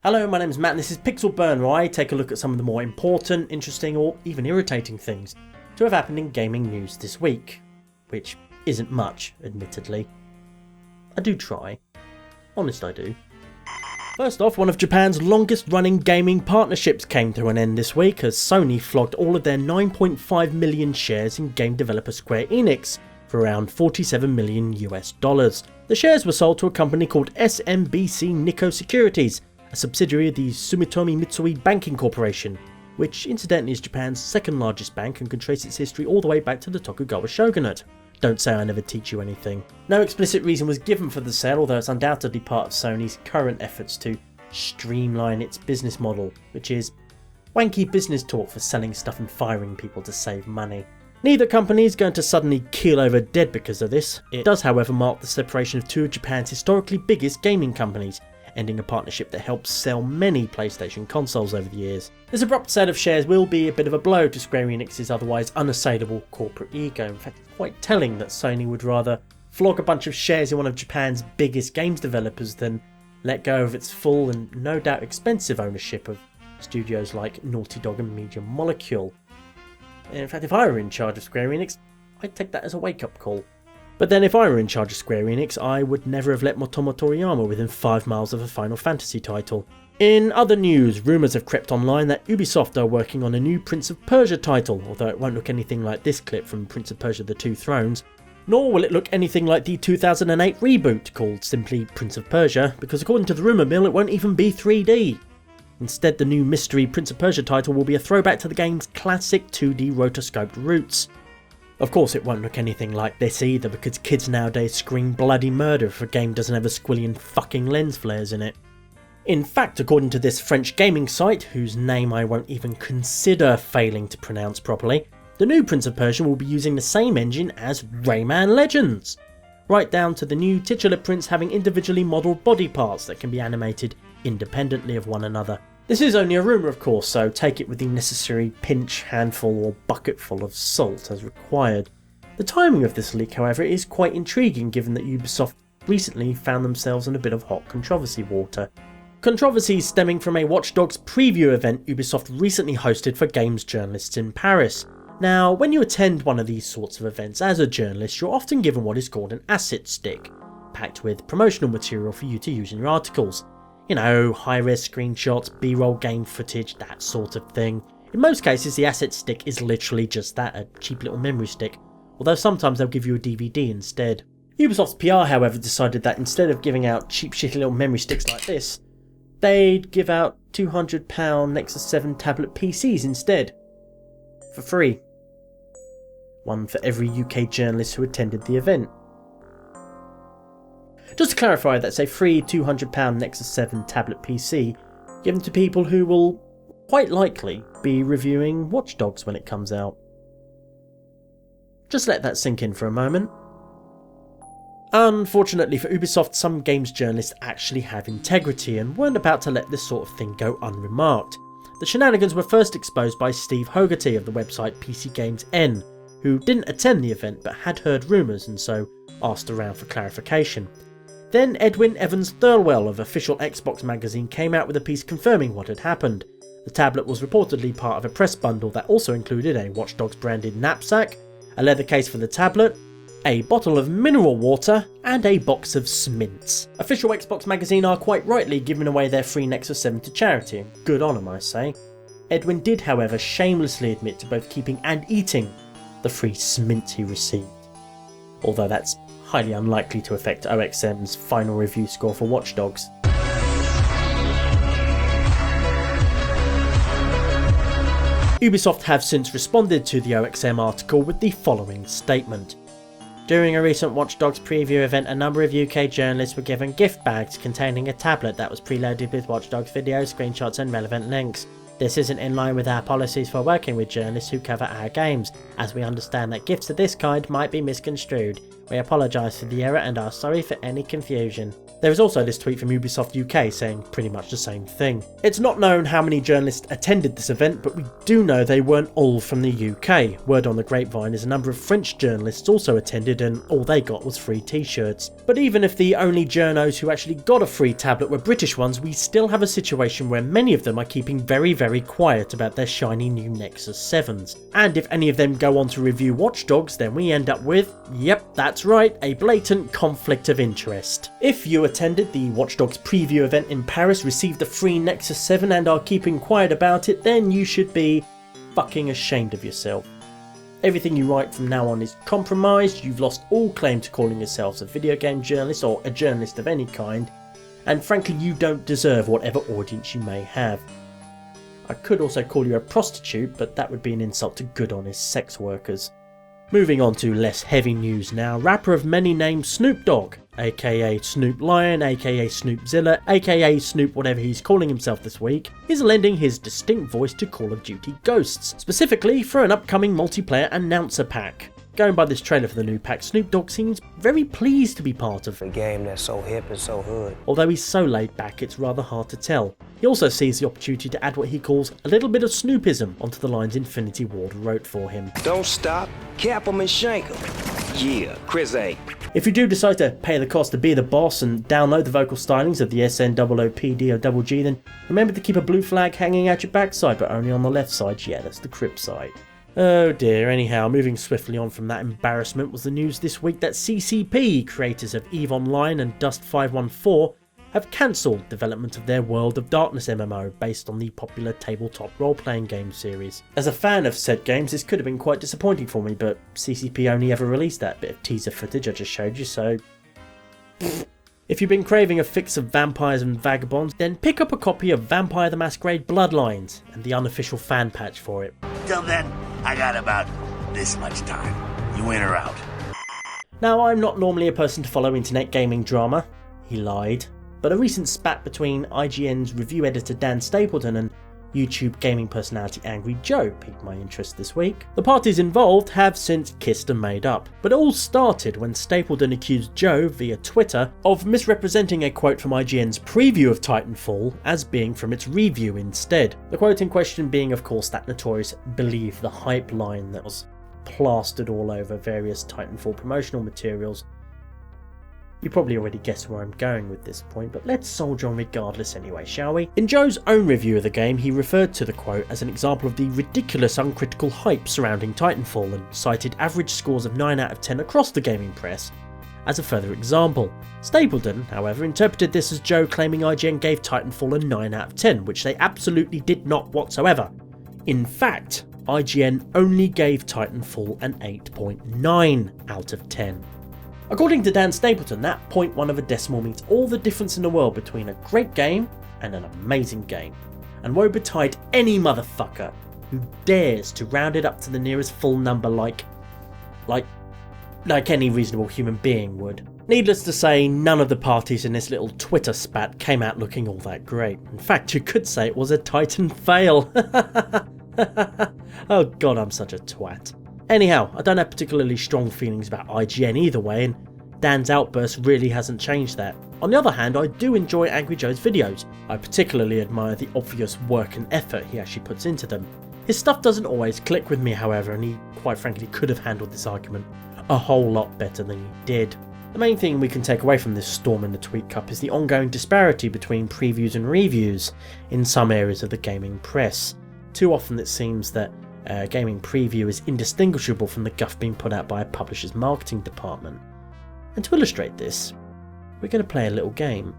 Hello, my name is Matt and this is Pixel Burn, where I take a look at some of the more important, interesting or even irritating things to have happened in gaming news this week. Which isn't much, admittedly. I do try. Honest I do. First off, one of Japan's longest running gaming partnerships came to an end this week as Sony flogged all of their 9.5 million shares in game developer Square-Enix for around $47 million US. The shares were sold to a company called SMBC Nikko Securities, a subsidiary of the Sumitomo Mitsui Banking Corporation, which incidentally is Japan's second largest bank and can trace its history all the way back to the Tokugawa shogunate. Don't say I never teach you anything. No explicit reason was given for the sale, although it's undoubtedly part of Sony's current efforts to streamline its business model, which is wanky business talk for selling stuff and firing people to save money. Neither company is going to suddenly keel over dead because of this. It does, however, mark the separation of two of Japan's historically biggest gaming companies, ending a partnership that helped sell many PlayStation consoles over the years. This abrupt sale of shares will be a bit of a blow to Square Enix's otherwise unassailable corporate ego. In fact, it's quite telling that Sony would rather flog a bunch of shares in one of Japan's biggest games developers than let go of its full and no doubt expensive ownership of studios like Naughty Dog and Media Molecule. In fact, if I were in charge of Square Enix, I'd take that as a wake-up call. But then if I were in charge of Square Enix, I would never have let Motomo Toriyama within 5 miles of a Final Fantasy title. In other news, rumours have crept online that Ubisoft are working on a new Prince of Persia title, although it won't look anything like this clip from Prince of Persia: The Two Thrones, nor will it look anything like the 2008 reboot called simply Prince of Persia, because according to the rumour mill it won't even be 3D. Instead, the new mystery Prince of Persia title will be a throwback to the game's classic 2D rotoscoped roots. Of course it won't look anything like this either, because kids nowadays scream bloody murder if a game doesn't have a squillion fucking lens flares in it. In fact, according to this French gaming site, whose name I won't even consider failing to pronounce properly, the new Prince of Persia will be using the same engine as Rayman Legends, right down to the new titular prince having individually modelled body parts that can be animated independently of one another. This is only a rumour of course, so take it with the necessary pinch, handful or bucketful of salt as required. The timing of this leak, however, is quite intriguing given that Ubisoft recently found themselves in a bit of hot controversy water. Controversies stemming from a Watch Dogs preview event Ubisoft recently hosted for games journalists in Paris. Now, when you attend one of these sorts of events as a journalist, you're often given what is called an asset stick, packed with promotional material for you to use in your articles. You know, high-res screenshots, B-roll game footage, that sort of thing. In most cases, the asset stick is literally just that, a cheap little memory stick, although sometimes they'll give you a DVD instead. Ubisoft's PR, however, decided that instead of giving out cheap shitty little memory sticks like this, they'd give out £200 Nexus 7 tablet PCs instead. For free. One for every UK journalist who attended the event. Just to clarify, that's a free £200 Nexus 7 tablet PC given to people who will quite likely be reviewing Watch Dogs when it comes out. Just let that sink in for a moment. Unfortunately for Ubisoft, some games journalists actually have integrity and weren't about to let this sort of thing go unremarked. The shenanigans were first exposed by Steve Hogarty of the website PC Games N, who didn't attend the event but had heard rumours and so asked around for clarification. Then Edwin Evans Thirlwell of Official Xbox magazine came out with a piece confirming what had happened. The tablet was reportedly part of a press bundle that also included a Watch Dogs branded knapsack, a leather case for the tablet, a bottle of mineral water, and a box of Smints. Official Xbox magazine are quite rightly giving away their free Nexus 7 to charity. Good on 'em, I say. Edwin did, however, shamelessly admit to both keeping and eating the free Smint he received. Although that's highly unlikely to affect OXM's final review score for Watch Dogs. Ubisoft have since responded to the OXM article with the following statement. During a recent Watch Dogs preview event, a number of UK journalists were given gift bags containing a tablet that was preloaded with Watch Dogs videos, screenshots and relevant links. This isn't in line with our policies for working with journalists who cover our games, as we understand that gifts of this kind might be misconstrued. We apologise for the error and are sorry for any confusion. There is also this tweet from Ubisoft UK saying pretty much the same thing. It's not known how many journalists attended this event, but we do know they weren't all from the UK. Word on the grapevine is a number of French journalists also attended and all they got was free t-shirts. But even if the only journos who actually got a free tablet were British ones, we still have a situation where many of them are keeping very quiet about their shiny new Nexus 7s. And if any of them go on to review Watch Dogs, then we end up with, yep, that's right, a blatant conflict of interest. If you attended the Watch Dogs preview event in Paris, received a free Nexus 7 and are keeping quiet about it, then you should be fucking ashamed of yourself. Everything you write from now on is compromised, you've lost all claim to calling yourselves a video game journalist or a journalist of any kind, and frankly you don't deserve whatever audience you may have. I could also call you a prostitute, but that would be an insult to good honest sex workers. Moving on to less heavy news now, rapper of many names Snoop Dogg, aka Snoop Lion, aka Snoopzilla, aka Snoop whatever he's calling himself this week, is lending his distinct voice to Call of Duty Ghosts, specifically for an upcoming multiplayer announcer pack. Going by this trailer for the new pack, Snoop Dogg seems very pleased to be part of a game that's so hip and so hood. Although he's so laid back, it's rather hard to tell. He also sees the opportunity to add what he calls a little bit of Snoopism onto the lines Infinity Ward wrote for him. Don't stop, cap 'em and shank 'em. Yeah, Chris A. If you do decide to pay the cost to be the boss and download the vocal stylings of the SNOOPDOGG, then remember to keep a blue flag hanging out your backside, but only on the left side. Yeah, that's the crib side. Oh dear, anyhow, moving swiftly on from that embarrassment was the news this week that CCP, creators of EVE Online and Dust 514, have cancelled development of their World of Darkness MMO based on the popular tabletop role-playing game series. As a fan of said games, this could have been quite disappointing for me, but CCP only ever released that bit of teaser footage I just showed you, so... If you've been craving a fix of vampires and vagabonds, then pick up a copy of Vampire the Masquerade Bloodlines and the unofficial fan patch for it. Till then, I got about this much time. You in or out? Now, I'm not normally a person to follow internet gaming drama. He lied. But a recent spat between IGN's review editor Dan Stapleton and YouTube gaming personality Angry Joe piqued my interest this week. The parties involved have since kissed and made up, but it all started when Stapleton accused Joe via Twitter of misrepresenting a quote from IGN's preview of Titanfall as being from its review instead. The quote in question being, of course, that notorious "believe the hype" line that was plastered all over various Titanfall promotional materials. You probably already guessed where I'm going with this point, but let's soldier on regardless anyway, shall we? In Joe's own review of the game, he referred to the quote as an example of the ridiculous uncritical hype surrounding Titanfall and cited average scores of 9 out of 10 across the gaming press as a further example. Stapleton, however, interpreted this as Joe claiming IGN gave Titanfall a 9 out of 10, which they absolutely did not whatsoever. In fact, IGN only gave Titanfall an 8.9 out of 10. According to Dan Stapleton, that 0.1 of a decimal means all the difference in the world between a great game and an amazing game. And woe betide any motherfucker who dares to round it up to the nearest full number like any reasonable human being would. Needless to say, none of the parties in this little Twitter spat came out looking all that great. In fact, you could say it was a Titan fail. Oh god, I'm such a twat. Anyhow, I don't have particularly strong feelings about IGN either way, and Dan's outburst really hasn't changed that. On the other hand, I do enjoy Angry Joe's videos. I particularly admire the obvious work and effort he actually puts into them. His stuff doesn't always click with me, however, and he quite frankly could have handled this argument a whole lot better than he did. The main thing we can take away from this storm in the tweet cup is the ongoing disparity between previews and reviews in some areas of the gaming press. Too often it seems that a gaming preview is indistinguishable from the guff being put out by a publisher's marketing department. And to illustrate this, we're going to play a little game.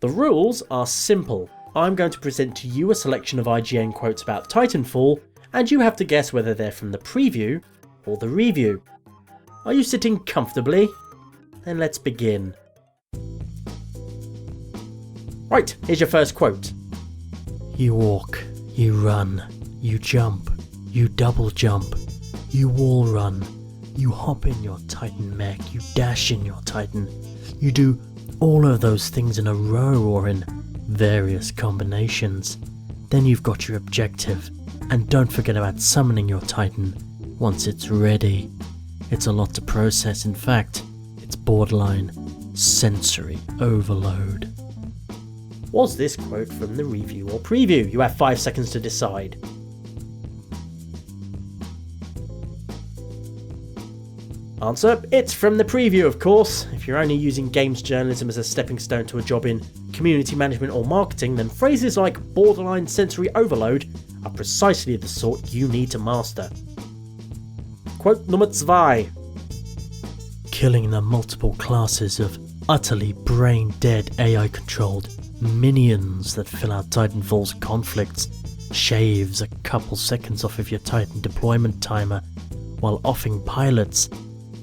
The rules are simple. I'm going to present to you a selection of IGN quotes about Titanfall, and you have to guess whether they're from the preview or the review. Are you sitting comfortably? Then let's begin. Right, here's your first quote. You walk, you run, you jump, you double jump, you wall run, you hop in your Titan mech, you dash in your Titan. You do all of those things in a row or in various combinations. Then you've got your objective, And don't forget about summoning your Titan once it's ready. It's a lot to process, in fact, it's borderline sensory overload. Was this quote from the review or preview? You have 5 seconds to decide. Answer, it's from the preview, of course. If you're only using games journalism as a stepping stone to a job in community management or marketing, then phrases like borderline sensory overload are precisely the sort you need to master. Quote number 2. Killing the multiple classes of utterly brain-dead AI-controlled minions that fill out Titanfall's conflicts shaves a couple seconds off of your Titan deployment timer, while offing pilots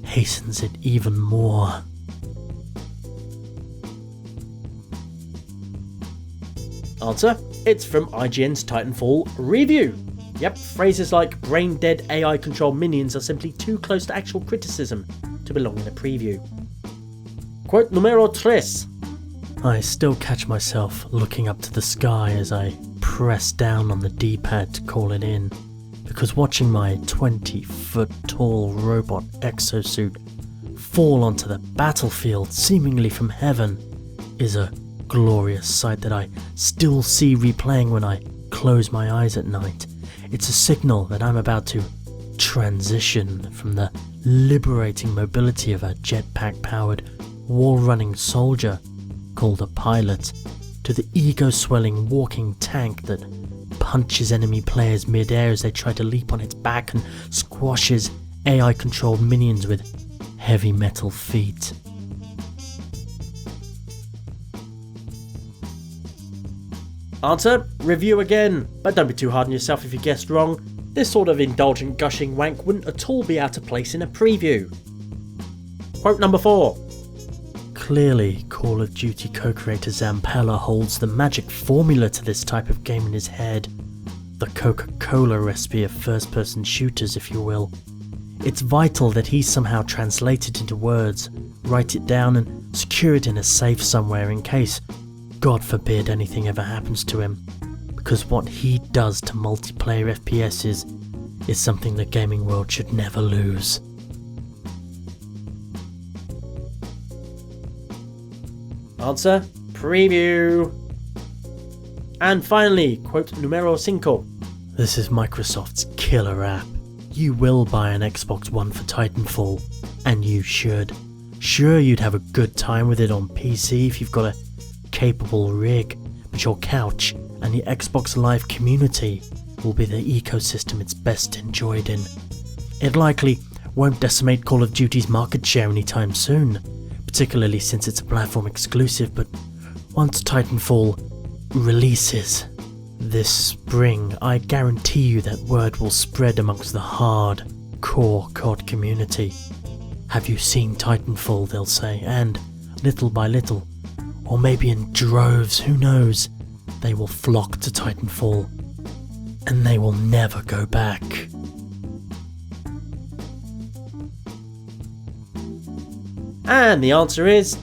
hastens it even more. Answer, it's from IGN's Titanfall review. Yep, phrases like brain-dead AI-controlled minions are simply too close to actual criticism to belong in a preview. Quote numero 3. I still catch myself looking up to the sky as I press down on the D-pad to call it in, because watching my 20-foot-tall robot exosuit fall onto the battlefield seemingly from heaven is a glorious sight that I still see replaying when I close my eyes at night. It's a signal that I'm about to transition from the liberating mobility of a jetpack-powered, wall-running soldier called a pilot to the ego-swelling walking tank that punches enemy players mid-air as they try to leap on its back and squashes AI-controlled minions with heavy metal feet. Answer, review again, but don't be too hard on yourself if you guessed wrong. This sort of indulgent gushing wank wouldn't at all be out of place in a preview. Quote number 4. Clearly, Call of Duty co-creator Zampella holds the magic formula to this type of game in his head. The Coca-Cola recipe of first-person shooters, if you will. It's vital that he somehow translate it into words, write it down and secure it in a safe somewhere in case, God forbid, anything ever happens to him. Because what he does to multiplayer FPSs is something the gaming world should never lose. Answer, preview. And finally, quote numero 5. This is Microsoft's killer app. You will buy an Xbox One for Titanfall, and you should. Sure, you'd have a good time with it on PC if you've got a capable rig, but your couch and the Xbox Live community will be the ecosystem it's best enjoyed in. It likely won't decimate Call of Duty's market share anytime soon, particularly since it's a platform exclusive, but once Titanfall releases this spring, I guarantee you that word will spread amongst the hard-core COD community. Have you seen Titanfall, they'll say, and little by little, or maybe in droves, who knows, they will flock to Titanfall, and they will never go back. And the answer is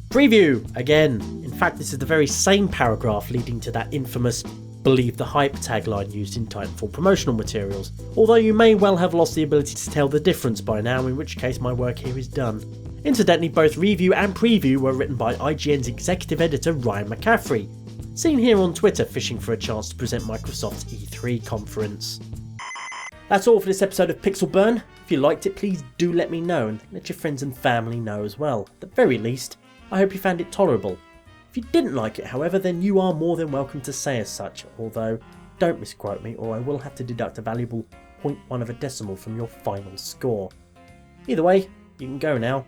preview again. In fact, this is the very same paragraph leading to that infamous "Believe the Hype" tagline used in Titanfall promotional materials, although you may well have lost the ability to tell the difference by now, in which case my work here is done. Incidentally, both review and preview were written by IGN's executive editor Ryan McCaffrey, seen here on Twitter fishing for a chance to present Microsoft's E3 conference. That's all for this episode of Pixel Burn. If you liked it, please do let me know, and let your friends and family know as well. At the very least, I hope you found it tolerable. If you didn't like it, however, then you are more than welcome to say as such, although don't misquote me or I will have to deduct a valuable 0.1 of a decimal from your final score. Either way, you can go now.